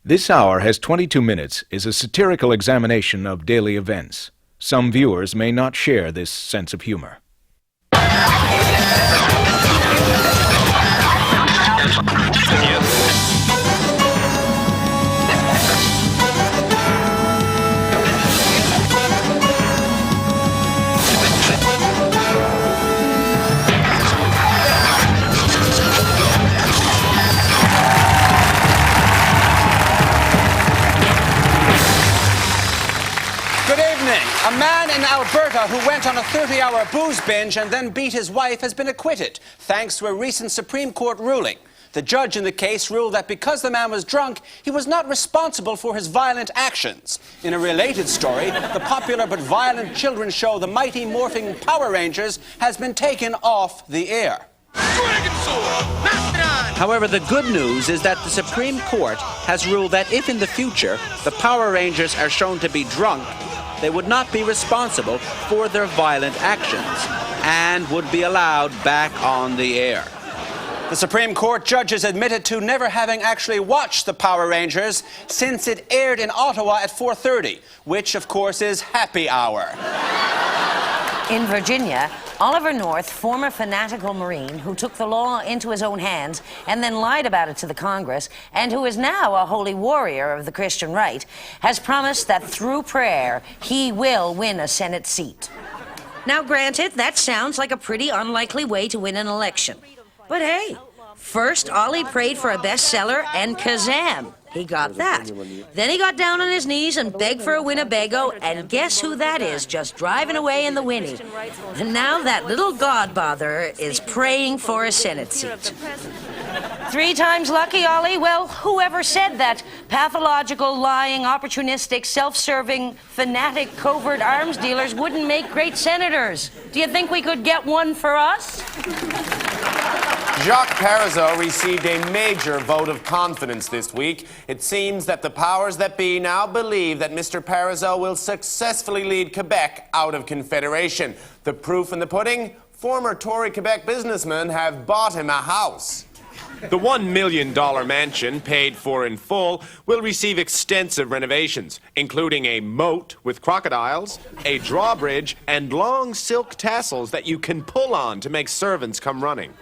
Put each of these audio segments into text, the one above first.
This Hour Has 22 Minutes is a satirical examination of daily events. Some viewers may not share this sense of humor. A man in Alberta who went on a 30-hour booze binge and then beat his wife has been acquitted, thanks to a recent Supreme Court ruling. The judge in the case ruled that because the man was drunk, he was not responsible for his violent actions. In a related story, the popular but violent children's show The Mighty Morphing Power Rangers has been taken off the air. However, the good news is that the Supreme Court has ruled that if in the future the Power Rangers are shown to be drunk, they would not be responsible for their violent actions and would be allowed back on the air. The Supreme Court judges admitted to never having actually watched the Power Rangers since it aired in Ottawa at 4:30, which, of course, is happy hour. In Virginia, Oliver North, former fanatical Marine who took the law into his own hands and then lied about it to the Congress, and who is now a holy warrior of the Christian right, has promised that through prayer he will win a Senate seat. Now, granted, that sounds like a pretty unlikely way to win an election. But hey, first Ollie prayed for a bestseller, and kazam! He got that. Then he got down on his knees and begged for a Winnebago, and guess who that is, just driving away in the Winnie. And now that little godbother is praying for a Senate seat. 3 times lucky, Ollie? Well, whoever said that pathological, lying, opportunistic, self-serving, fanatic, covert arms dealers wouldn't make great senators? Do you think we could get one for us? Jacques Parizeau received a major vote of confidence this week. It seems that the powers that be now believe that Mr. Parizeau will successfully lead Quebec out of Confederation. The proof in the pudding? Former Tory Quebec businessmen have bought him a house. The $1 million mansion, paid for in full, will receive extensive renovations, including a moat with crocodiles, a drawbridge, and long silk tassels that you can pull on to make servants come running.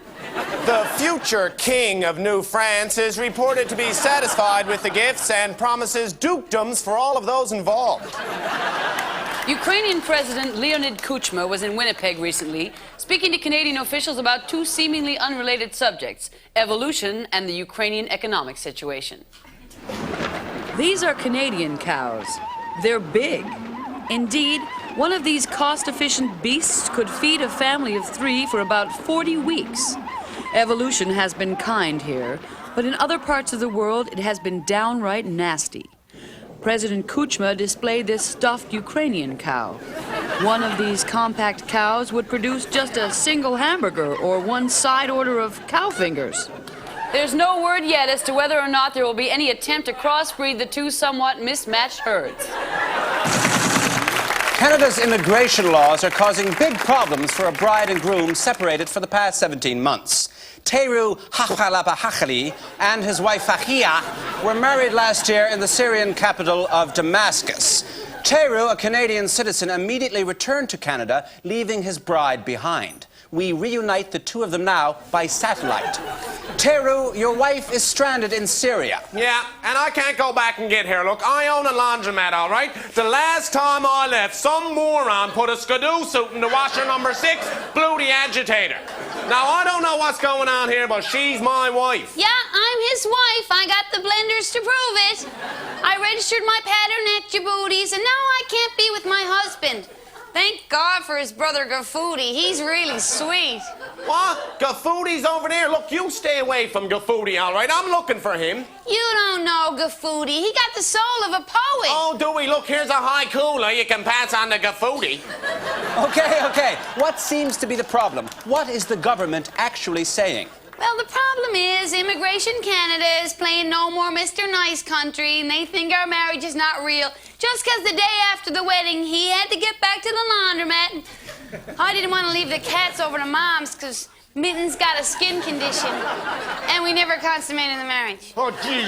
The future king of New France is reported to be satisfied with the gifts and promises dukedoms for all of those involved. Ukrainian President Leonid Kuchma was in Winnipeg recently, speaking to Canadian officials about 2 seemingly unrelated subjects, evolution and the Ukrainian economic situation. These are Canadian cows. They're big. Indeed, one of these cost-efficient beasts could feed a family of 3 for about 40 weeks. Evolution has been kind here, but in other parts of the world it has been downright nasty. President Kuchma displayed this stuffed Ukrainian cow. One of these compact cows would produce just a single hamburger or 1 side order of cow fingers. There's no word yet as to whether or not there will be any attempt to crossbreed the 2 somewhat mismatched herds. Canada's immigration laws are causing big problems for a bride and groom separated for the past 17 months. Teru Hachalapahachali and his wife Fahia were married last year in the Syrian capital of Damascus. Teru, a Canadian citizen, immediately returned to Canada, leaving his bride behind. We reunite the 2 of them now by satellite. Teru, your wife is stranded in Syria. Yeah, and I can't go back and get her. Look, I own a laundromat, all right? The last time I left, some moron put a skidoo suit in the washer number 6, blew the agitator. Now, I don't know what's going on here, but she's my wife. Yeah, I'm his wife. I got the blenders to prove it. I registered my pattern at Djibouti's, and now I can't be with my husband. Thank God for his brother Gafoudi. He's really sweet. What? Gafoodi's over there? Look, you stay away from Gafoodi, all right? I'm looking for him. You don't know Gafoudi. He got the soul of a poet. Oh, do we? Look, here's a haiku you can pass on to Gafoodi. Okay. What seems to be the problem? What is the government actually saying? Well, the problem is Immigration Canada is playing no more Mr. Nice Country, and they think our marriage is not real. Just because the day after the wedding, he had to get back to the laundromat. I didn't want to leave the cats over to Mom's because Mitten's got a skin condition, and we never consummated the marriage. Oh, gee.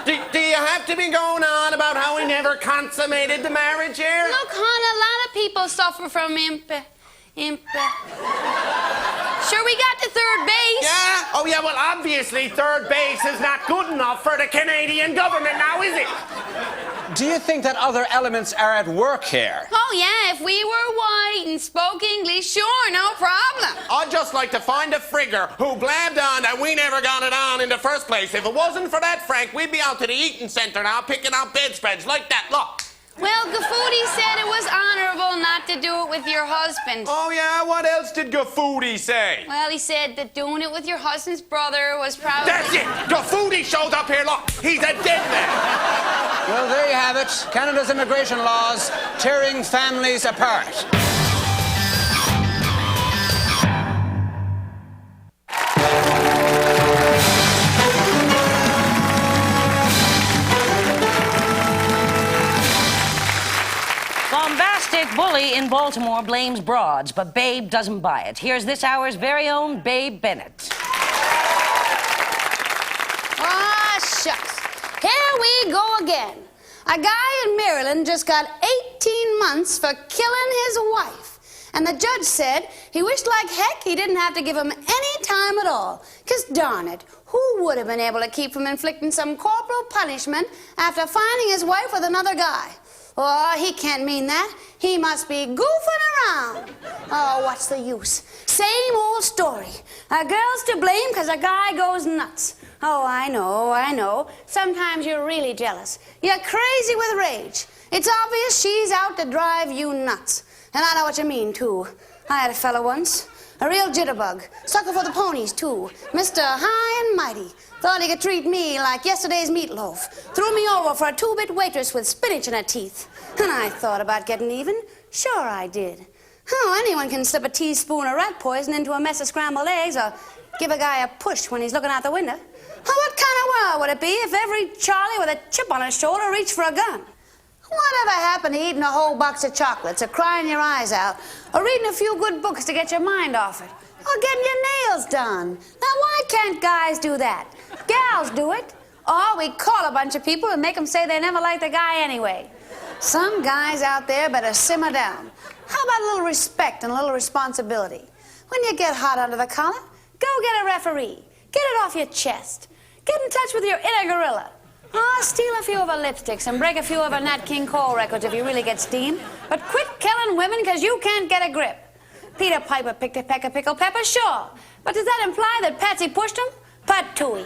Do you have to be going on about how he never consummated the marriage here? Look, hon, a lot of people suffer from Sure, we got to third base. Yeah? Oh, yeah, well, obviously third base is not good enough for the Canadian government now, is it? Do you think that other elements are at work here? Oh, yeah, if we were white and spoke English, sure, no problem. I'd just like to find a frigger who blabbed on that we never got it on in the first place. If it wasn't for that, Frank, we'd be out to the eating centre now picking out bedspreads like that. Look. Well, Gafoodi said it was honorable not to do it with your husband. Oh, yeah? What else did Gafoodi say? Well, he said that doing it with your husband's brother was probably... That's it! Gafoodi shows up here, look! He's a dead man! Well, there you have it. Canada's immigration laws tearing families apart. Bombastic bully in Baltimore blames broads, but Babe doesn't buy it. Here's this hour's very own Babe Bennett. Ah, shucks. Here we go again. A guy in Maryland just got 18 months for killing his wife. And the judge said he wished like heck he didn't have to give him any time at all. 'Cause darn it, who would have been able to keep from inflicting some corporal punishment after finding his wife with another guy? Oh, he can't mean that. He must be goofing around. Oh, what's the use? Same old story. A girl's to blame because a guy goes nuts. Oh, I know. Sometimes you're really jealous. You're crazy with rage. It's obvious she's out to drive you nuts. And I know what you mean, too. I had a fella once. A real jitterbug. Sucker for the ponies, too. Mr. High and Mighty. Thought he could treat me like yesterday's meatloaf. Threw me over for a two-bit waitress with spinach in her teeth. And I thought about getting even. Sure I did. Oh, anyone can slip a teaspoon of rat poison into a mess of scrambled eggs or give a guy a push when he's looking out the window. Oh, what kind of world would it be if every Charlie with a chip on his shoulder reached for a gun? Whatever happened to eating a whole box of chocolates or crying your eyes out or reading a few good books to get your mind off it or getting your nails done? Now, why can't guys do that? Gals do it. Or we call a bunch of people and make them say they never liked the guy anyway. Some guys out there better simmer down. How about a little respect and a little responsibility? When you get hot under the collar, go get a referee. Get it off your chest. Get in touch with your inner gorilla. Steal a few of her lipsticks and break a few of her Nat King Cole records if you really get steam. But quit killing women because you can't get a grip. Peter Piper picked a peck of pickled pepper, sure. But does that imply that Patsy pushed him? Patooey.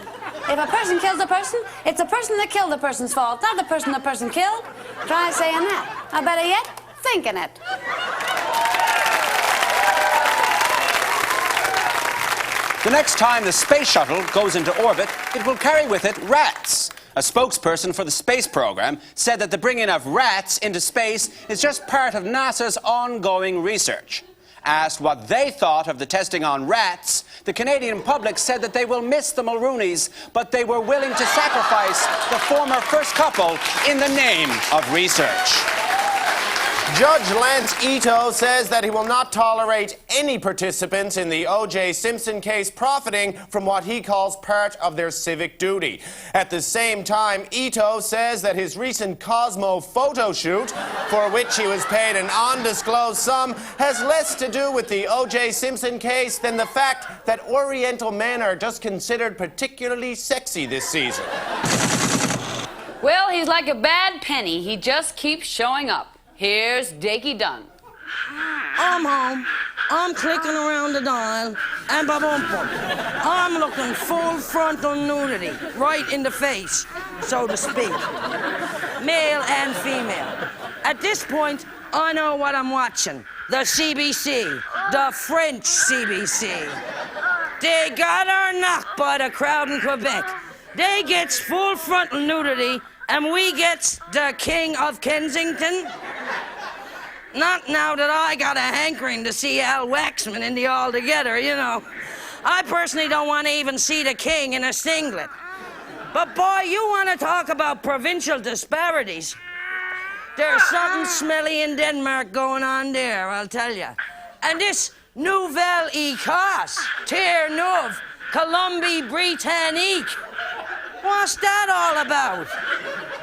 If a person kills a person, it's the person that killed the person's fault, not the person killed. Try saying that. Or better yet, thinking it. The next time the space shuttle goes into orbit, it will carry with it rats. A spokesperson for the space program said that the bringing of rats into space is just part of NASA's ongoing research. Asked what they thought of the testing on rats, the Canadian public said that they will miss the Mulrooneys, but they were willing to sacrifice the former first couple in the name of research. Judge Lance Ito says that he will not tolerate any participants in the O.J. Simpson case profiting from what he calls part of their civic duty. At the same time, Ito says that his recent Cosmo photo shoot, for which he was paid an undisclosed sum, has less to do with the O.J. Simpson case than the fact that Oriental men are just considered particularly sexy this season. Well, he's like a bad penny. He just keeps showing up. Here's Dakey Dunn. I'm home. I'm clicking around the dial, and ba-bum-bum. I'm looking full frontal nudity, right in the face, so to speak. Male and female. At this point, I know what I'm watching. The CBC. The French CBC. They got our knock by the crowd in Quebec. They gets full frontal nudity, and we gets the King of Kensington. Not now that I got a hankering to see Al Waxman in the All Together, you know. I personally don't want to even see the king in a singlet. But boy, you want to talk about provincial disparities. There's something smelly in Denmark going on there, I'll tell you. And this Nouvelle Écosse, Terre Neuve, Colombie-Britannique. What's that all about?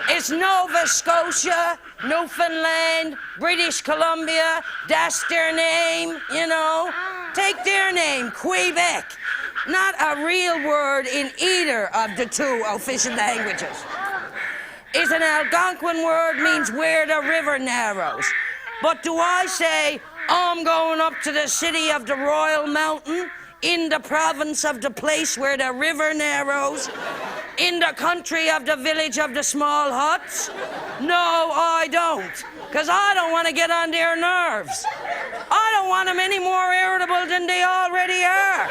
It's Nova Scotia, Newfoundland, British Columbia, that's their name, you know. Take their name, Quebec. Not a real word in either of the two official languages. It's an Algonquin word, means where the river narrows. But do I say, I'm going up to the city of the Royal Mountain, in the province of the place where the river narrows, in the country of the village of the small huts? No, I don't, because I don't want to get on their nerves. I don't want them any more irritable than they already are.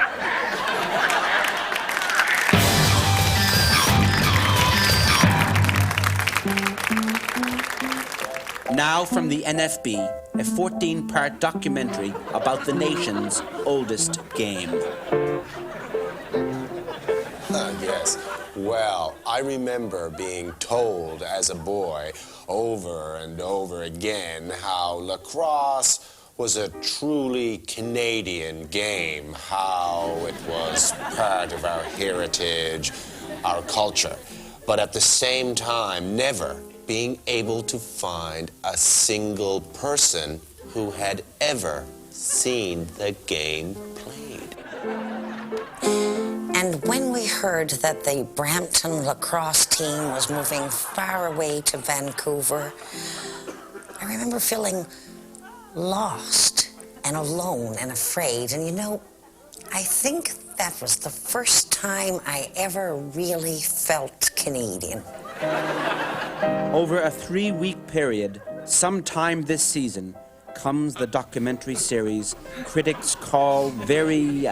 Now from the NFB, a 14-part documentary about the nation's oldest game. Yes. Well, I remember being told as a boy over and over again how lacrosse was a truly Canadian game, how it was part of our heritage, our culture, but at the same time, never being able to find a single person who had ever seen the game played. And when we heard that the Brampton lacrosse team was moving far away to Vancouver, I remember feeling lost and alone and afraid. And you know, I think that was the first time I ever really felt Canadian. Over a 3-week period, sometime this season, comes the documentary series critics call very,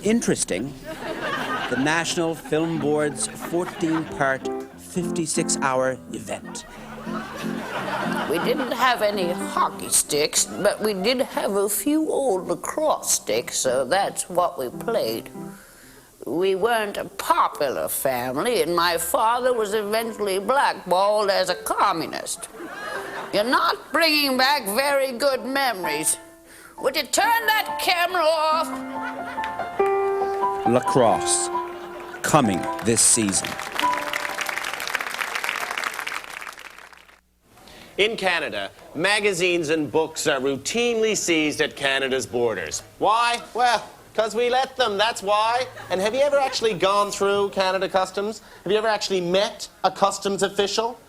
interesting. The National Film Board's 14-part, 56-hour event. We didn't have any hockey sticks, but we did have a few old lacrosse sticks, so that's what we played. We weren't a popular family, and my father was eventually blackballed as a communist. You're not bringing back very good memories. Would you turn that camera off? Lacrosse, coming this season. In Canada, magazines and books are routinely seized at Canada's borders. Why? Well, because we let them, that's why. And have you ever actually gone through Canada Customs? Have you ever actually met a customs official?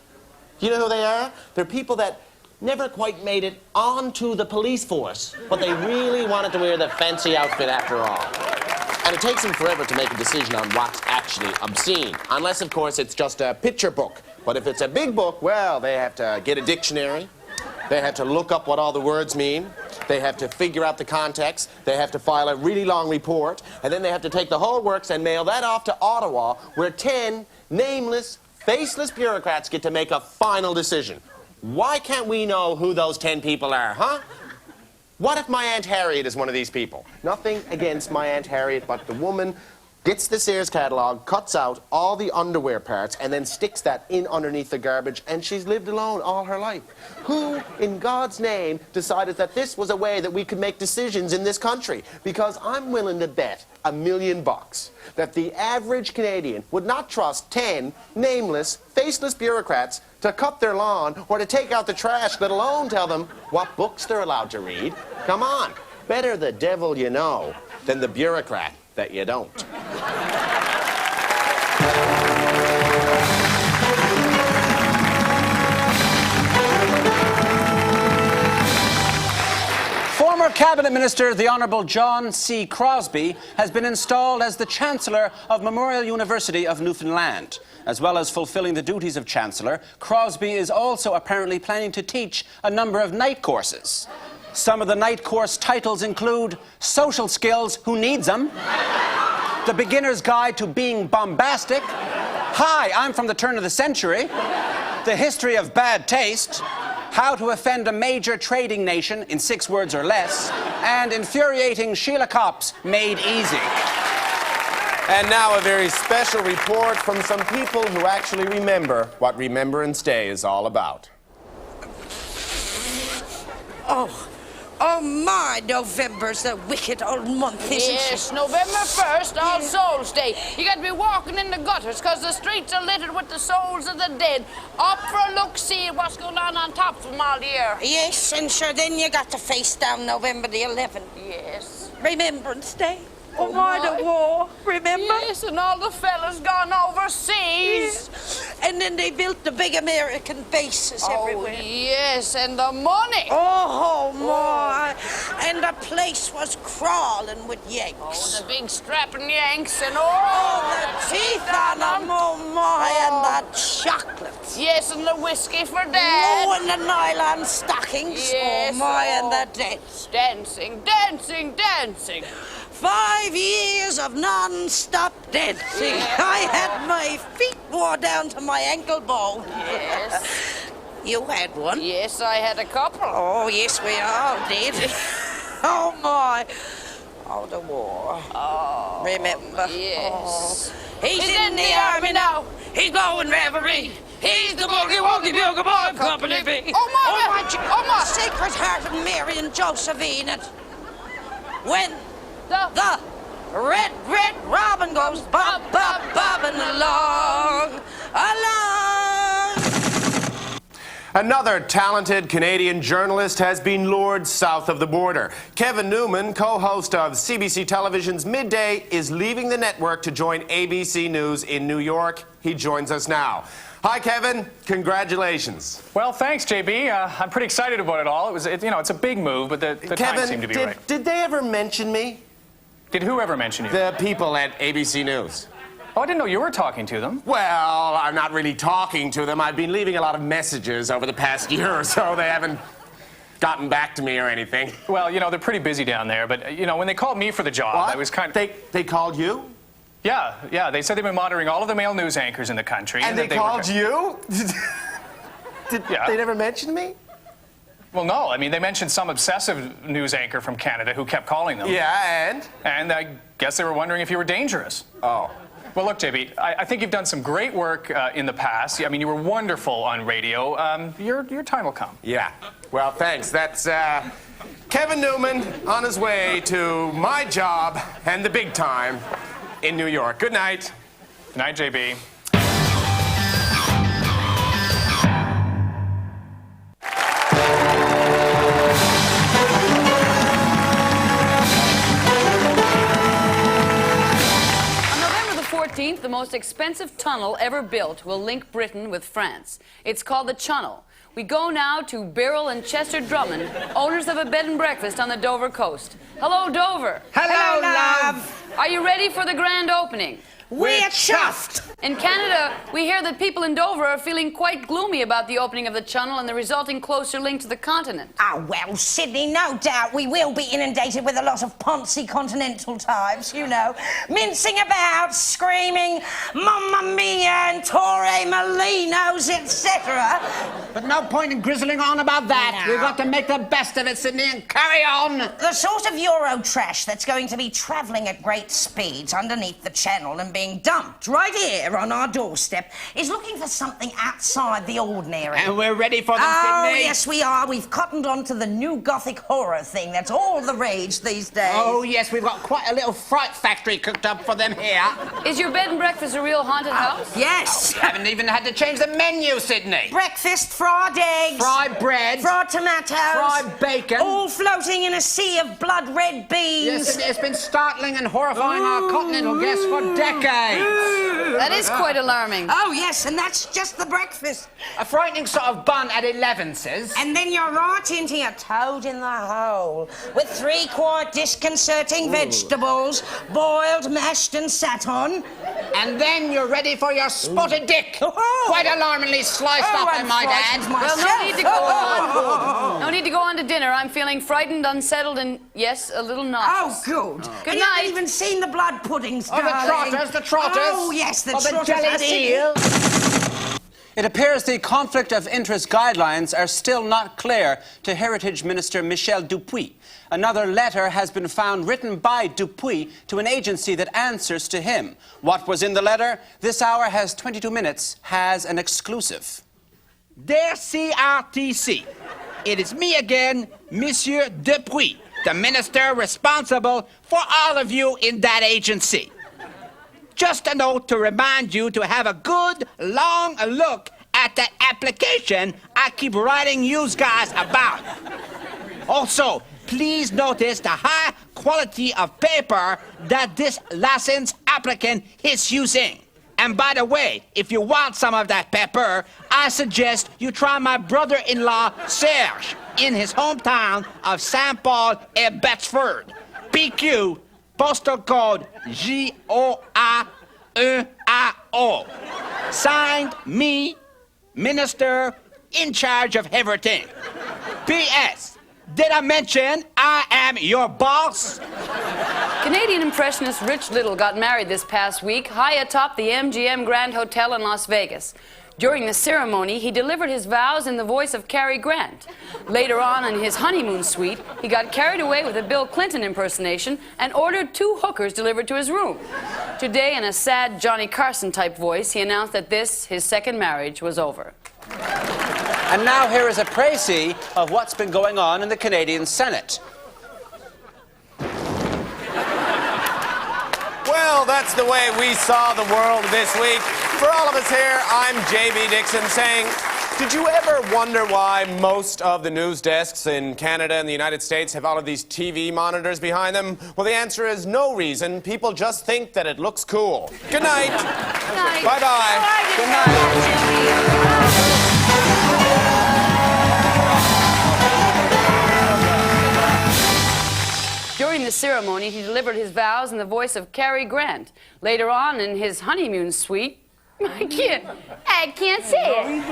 You know who they are? They're people that never quite made it onto the police force, but they really wanted to wear the fancy outfit after all. And it takes them forever to make a decision on what's actually obscene, unless, of course, it's just a picture book. But if it's a big book, well, they have to get a dictionary. They have to look up what all the words mean. They have to figure out the context. They have to file a really long report. And then they have to take the whole works and mail that off to Ottawa, where 10 nameless, faceless bureaucrats get to make a final decision. Why can't we know who those 10 people are, huh? What if my Aunt Harriet is one of these people? Nothing against my Aunt Harriet, but the woman gets the Sears catalog, cuts out all the underwear parts, and then sticks that in underneath the garbage, and she's lived alone all her life. Who, in God's name, decided that this was a way that we could make decisions in this country? Because I'm willing to bet $1 million that the average Canadian would not trust 10 nameless, faceless bureaucrats to cut their lawn or to take out the trash, let alone tell them what books they're allowed to read. Come on, better the devil you know than the bureaucrat that you don't. Former Cabinet Minister, the Honourable John C. Crosbie, has been installed as the Chancellor of Memorial University of Newfoundland. As well as fulfilling the duties of Chancellor, Crosbie is also apparently planning to teach a number of night courses. Some of the night course titles include Social Skills, Who Needs Them? The Beginner's Guide to Being Bombastic. Hi, I'm from the turn of the century. The History of Bad Taste. How to Offend a Major Trading Nation in 6 words or less. And Infuriating Sheila Copps Made Easy. And now a very special report from some people who actually remember what Remembrance Day is all about. Oh, my, November's a wicked old month, isn't Yes, she? November 1st, All Souls Day. You got to be walking in the gutters because the streets are littered with the souls of the dead. Up for a look, see what's going on top of them all year. Yes, and sure, then you got to face down November the 11th. Yes. Remembrance Day. Oh, my, the war, remember? Yes, and all the fellas gone overseas. And then they built the big American bases everywhere. Yes, and the money. Oh, my. And the place was crawling with Yanks. Oh, the big strapping Yanks and Oh, the teeth on them, oh, my, and the chocolates. Yes, and the whiskey for Dad. Oh, and the nylon stockings. Yes, Oh, my, oh. and the dance. Dancing, dancing, dancing. 5 years of non-stop dancing. I had my feet wore down to my ankle bone. Yes. You had one? Yes, I had a couple. Oh, yes, we all did. Oh, my. Oh, the war. Oh. Remember? Yes. Oh. He's in the army now. He's blowing reverie. He's the boogie-woogie bugle boy, Company B. Oh, my Sacred Heart of Mary and Josephine. And when the red robin goes bob, bob, bobbing along. Another talented Canadian journalist has been lured south of the border. Kevin Newman, co-host of CBC Television's Midday, is leaving the network to join ABC News in New York. He joins us now. Hi, Kevin. Congratulations. Well, thanks, JB. I'm pretty excited about it all. It's a big move, but the time seemed to be right. Did they ever mention me? Did who ever mention you? The people at ABC News. Oh, I didn't know you were talking to them. Well, I'm not really talking to them. I've been leaving a lot of messages over the past year or so. They haven't gotten back to me or anything. Well, they're pretty busy down there, but, when they called me for the job, What? I was kind of... They called you? Yeah, they said they've been monitoring all of the male news anchors in the country. And they called you? Yeah. They never mentioned me? Well, no. I mean, they mentioned some obsessive news anchor from Canada who kept calling them. Yeah, and? And I guess they were wondering if you were dangerous. Oh. Well, look, JB, I think you've done some great work in the past. I mean, you were wonderful on radio. Your time will come. Yeah. Well, thanks. That's Kevin Newman on his way to my job and the big time in New York. Good night. Good night, JB. The most expensive tunnel ever built will link Britain with France. It's called the Channel. We go now to Beryl and Chester Drummond, owners of a bed and breakfast on the Dover coast. Hello, Dover. Hello, love. Are you ready for the grand opening? We're chuffed. In Canada, we hear that people in Dover are feeling quite gloomy about the opening of the Channel and the resulting closer link to the continent. Oh, well, Sydney, no doubt we will be inundated with a lot of poncy continental types, mincing about, screaming, Mamma Mia and Torre Molinos, etc. But no point in grizzling on about that. No. We've got to make the best of it, Sydney, and carry on. The sort of Euro trash that's going to be travelling at great speeds underneath the Channel and being dumped right here on our doorstep is looking for something outside the ordinary. And we're ready for them, Oh, Sydney. yes, we are. We've cottoned on to the new Gothic horror thing. That's all the rage these days. Oh, yes, we've got quite a little fright factory cooked up for them here. Is your bed and breakfast a real haunted house? Yes. We haven't even had to change the menu, Sydney. Breakfast, fried eggs. Fried bread. Fried tomatoes. Fried bacon. All floating in a sea of blood-red beans. Yes, Sydney, it's been startling and horrifying our continental guests for decades. That is quite alarming. Oh, yes, and that's just the breakfast. A frightening sort of bun at 11, sis. And then you're right into your toad in the hole with 3 quite disconcerting vegetables, boiled, mashed and sat on. And then you're ready for your spotted dick. Oh. Quite alarmingly sliced up, I I'm might frightened add. Well, myself. no need to go on. No need to go on to dinner. I'm feeling frightened, unsettled, and, yes, a little Oh, nauseous. good. Good You night. haven't even seen the blood puddings, Oh, the darling. trotters. Oh, yes, the Oh, the trotters. jellied I see. eel. It appears the conflict of interest guidelines are still not clear to Heritage Minister Michel Dupuy. Another letter has been found written by Dupuy to an agency that answers to him. What was in the letter? This Hour has 22 minutes, has an exclusive. Dear CRTC, it is me again, Monsieur Dupuis, the minister responsible for all of you in that agency. Just a note to remind you to have a good, long look at that application I keep writing you guys about. Also, please notice the high quality of paper that this license applicant is using. And by the way, if you want some of that paper, I suggest you try my brother-in-law, Serge, in his hometown of St. Paul et Bettesford. PQ, postal code GOA1AO. Signed, me, Minister in charge of everything. P.S. Did I mention I am your boss? Canadian impressionist Rich Little got married this past week high atop the MGM Grand Hotel in Las Vegas. During the ceremony, he delivered his vows in the voice of Cary Grant. Later on in his honeymoon suite, he got carried away with a Bill Clinton impersonation and ordered 2 hookers delivered to his room. Today, in a sad Johnny Carson-type voice, he announced that this, his second marriage, was over. And now here is a précis of what's been going on in the Canadian Senate. Well, that's the way we saw the world this week. For all of us here, I'm J.B. Dixon saying, did you ever wonder why most of the news desks in Canada and the United States have all of these TV monitors behind them? Well, the answer is no reason. People just think that it looks cool. Good night. Good night. Bye-bye. Good night. During the ceremony, he delivered his vows in the voice of Cary Grant. Later on in his honeymoon suite, I can't say it.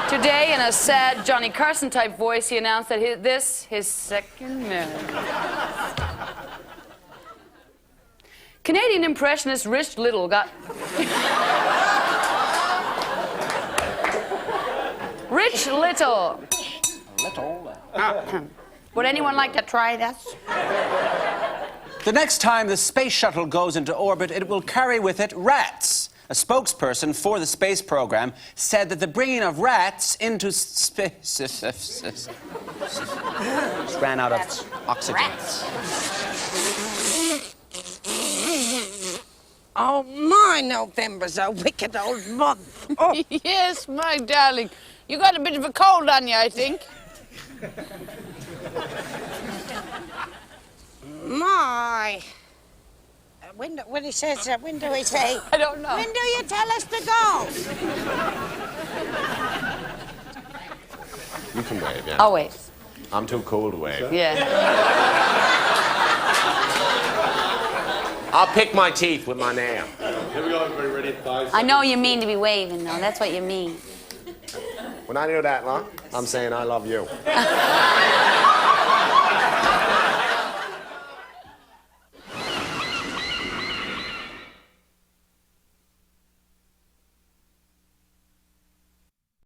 Today, in a sad Johnny Carson-type voice, he announced that his second marriage. Canadian impressionist Rich Little got... Rich Little. Would anyone like to try this? The next time the space shuttle goes into orbit, it will carry with it rats. A spokesperson for the space program said that the bringing of rats into space ran out of oxygen. Oh, my November's a wicked old month. Oh. Yes, my darling. You got a bit of a cold on you, I think. My. When he says, when do we say? I don't know. When do you tell us to go? You can wave, yeah. Always. I'm too cool to wave. Yeah. I'll pick my teeth with my nail. Here we go, everybody, ready at 5 I know you mean to be waving, though. That's what you mean. When I do that, I'm saying I love you.